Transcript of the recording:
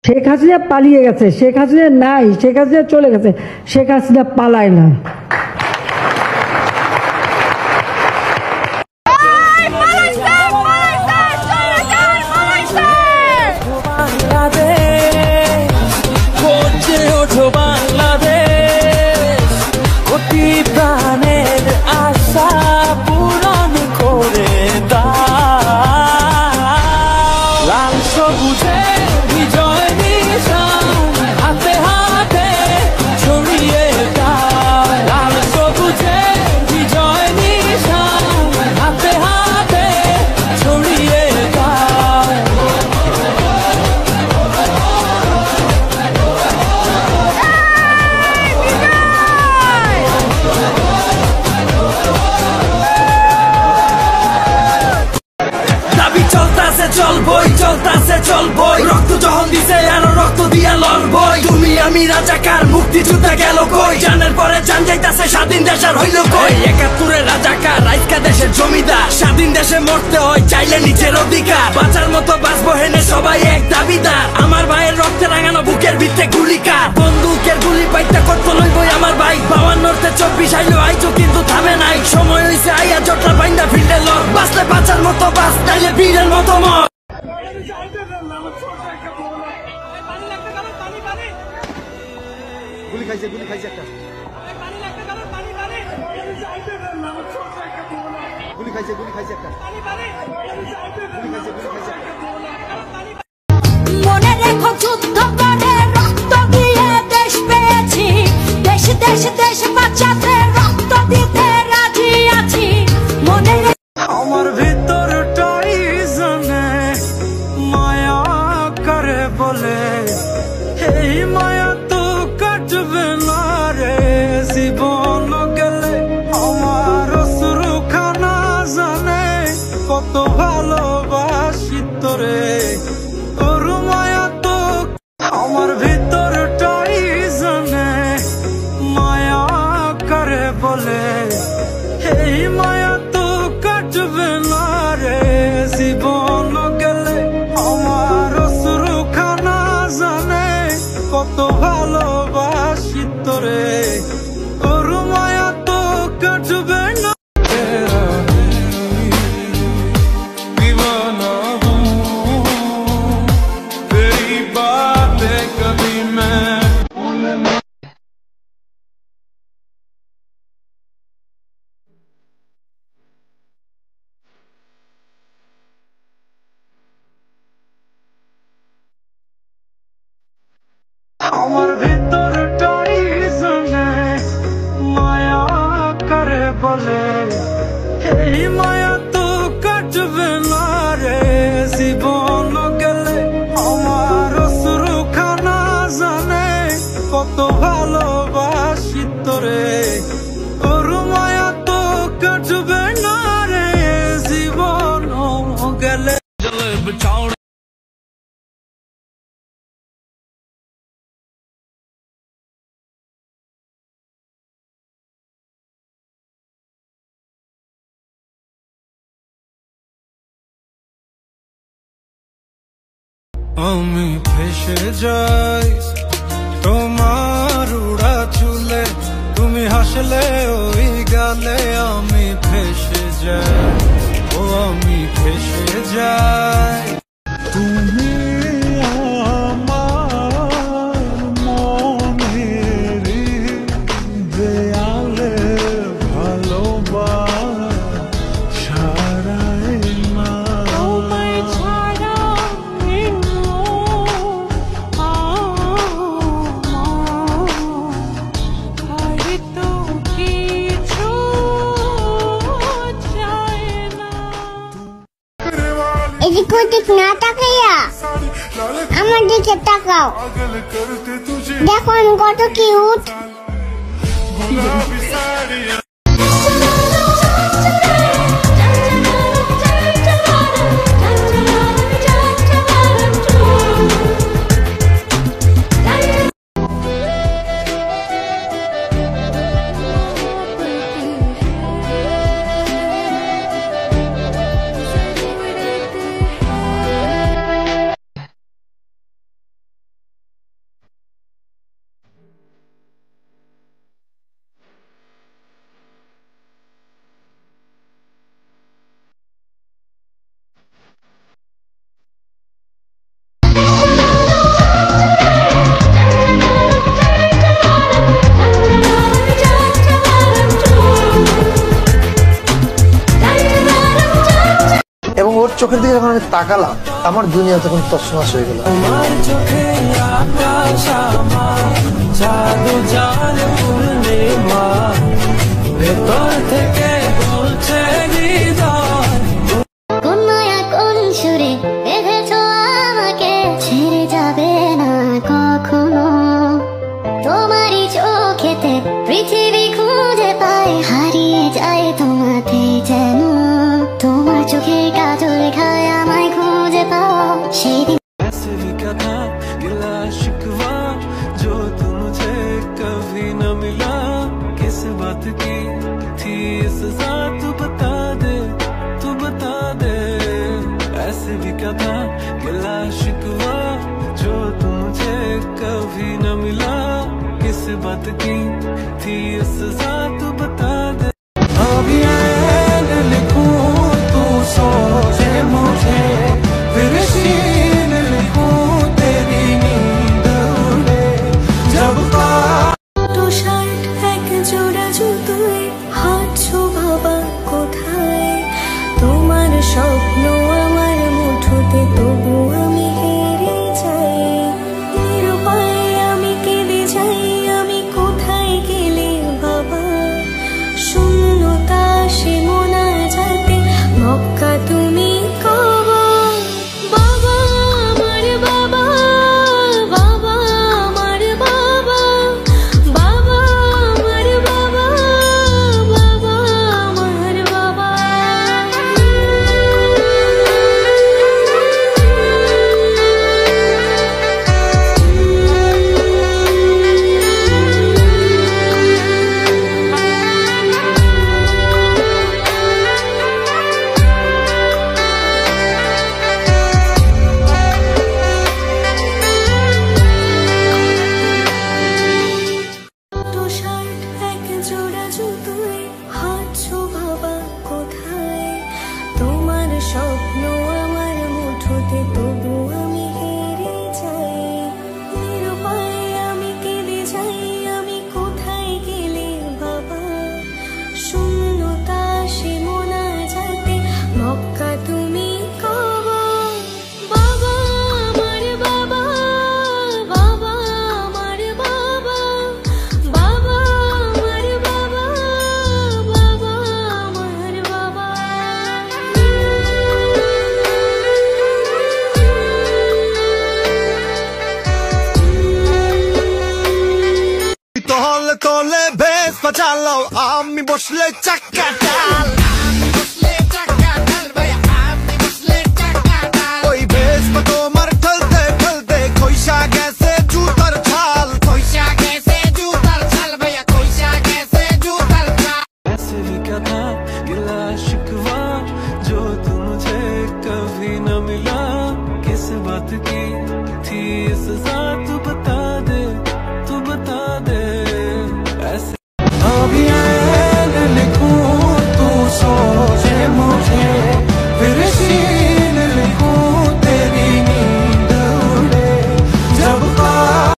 শেখ হাসিনা পালিয়ে গেছে, শেখ হাসিনা নাই, শেখ হাসিনা চলে গেছে, শেখ হাসিনা পালায় না। চলবই রক্ত যখন দিছে আরো রক্ত দিয়া লড়বই। তুমি আমি রাজাকার, মুক্তিযোদ্ধা গেল কই? জানের পরে জান যাইতাছে, স্বাধীন দেশের হইল কই? ৭১-এর রাজাকার, আজকা দেশের জমিদার। স্বাধীন দেশে মরতে হয় চাইলে নিজের অধিকার। বাঁচার মতো বাঁচবো হেনে সবাই এক দাবিদার। আমার ভাইয়ের রক্তে রাঙানো বুকের ভিত্তে গুলিকার। বন্দুকের গুলি পাইতে কত লইবই আমার ভাই। ৫২-তে ২৪ আইলো আইজো কিন্তু থামে নাই। সময় হইছে আইয়া জটলা বাইন্দা ফিল্ডে লড়। বাঁচলে বাঁচার মতো বাঁচ, তাইলে বীরের মতো মর। গুলি খাইছে একটা গুলি খাইছে একটা মনে রেখো যুদ্ধ করে রক্ত দিয়ে দেশ পেয়েছি, দেশ দেশ দেশ বাঁচাতে রক্ত দিতে রাজি আছি। মনে আমার ভিতরটাই জানে মায়া করে বলে, এই মায়া তো কাটবে না রে জীবন গেলে। আমার অশ্রুখানা জানে কত ভালোবাসি তোরে, তোর মায়া তো। আমার ভিতরটাই জানে মায়া করে বলে, এই মায়া তো কাটবে না রে জীবন গেলে। আমার অশ্রুখানা জানে কত ভালোবাসি তোরে, তোর মায়া তো কাটবে না। दीवाना हूँ तेरी बातें कभी मैं আমার ভিতরটাই জানে মায়া করে বলে, এই মায়া তো কাটবে না রে জীবন গেলে। আমার অশ্রুখানা জানে কত ভালোবাসি তোরে, তোর মায়া তো কাটবে না রে জীবন গেলে। আমি ফেসে যাই তোমার উড়া চুলে, তুমি হাসলে ওই গালে। আমি ফেসে যাই, ও আমি ফেসে যাই। তুমি আমার মনের দেয়ালে ভালোবাসারাই না। এদিক ওদিক না তাকাইয়া আমার দিকে তাকাও, দেখো আমি কত কিউট। চোখের দিকে যখন আমি তাকালাম আমার দুনিয়া তখন তছনছ হয়ে গেল। তোমার চোখে আকাশ আমার জাদু জান পূর্ণিমা ভেতর থেকে বলছে হৃদয় কোন মায়া কোন সুরে বেঁধেছো আমাকে ছেড়ে যাবে না কখনো তোমারই চোখেতে পৃথিবী খুঁজে পায় হারিয়ে যায় তোমাতে যেন তোমার চোখে কাজল খায় আমায় খুঁজে পাও সেই দিন ऐसे भी क्या था गिला शिकवा जो तू मुझे कभी न मिला किस बात की थी ये सजा तू बता दे ऐसे भी क्या था गिला शिकवा जो तू मुझे कभी न मिला किस बात की थी ये सजा तू बता दे अभी ऐन लिखूं तू सोचे मुझे फिर शीन लिखूं तेरी नींद उड़े जब তো শার্ট এক জোড়া জুতোয় হাঁটছো বাবা কোথায় তোমার স্বপ্ন আমার মুঠোতে তবু আমি হেরে যাই নিরুপায় আমি কেঁদে যাই আমি কোথায় গেলে বাবা শূন্যতা সে মোনা যাতে মক্কা তুমি কবা বাবা আমার বাবা বাবা আমার বাবা বাবা আমার বাবা বাবা আমার বাবা তো শার্ট এক জোড়া জুতোয় হাঁটছো বাবা কোথায় তোমার স্বপ্ন আমার মুঠোতে তবু আমি হেরে যাই নিরুপায় আমি কেঁদে যাই আমি কোথায় গেলে বাবা শূন্যতা সে মোনা যাতে মক্কা তুমি কবা বাবা আমার বাবা বাবা আমার বাবা বাবা আমার বাবা বাবা আমার বাবা তলে তলে বেশ বাজালো আমি বসলে চাক্কা ডাল ওই বেশ তোমার ঠলতে ঠলতে খইসা গেছে জুতার ছাল ऐसे भी क्या था गिला शिकवा जो तू मुझे कभी न मिला किस बात की थी ये सजा तू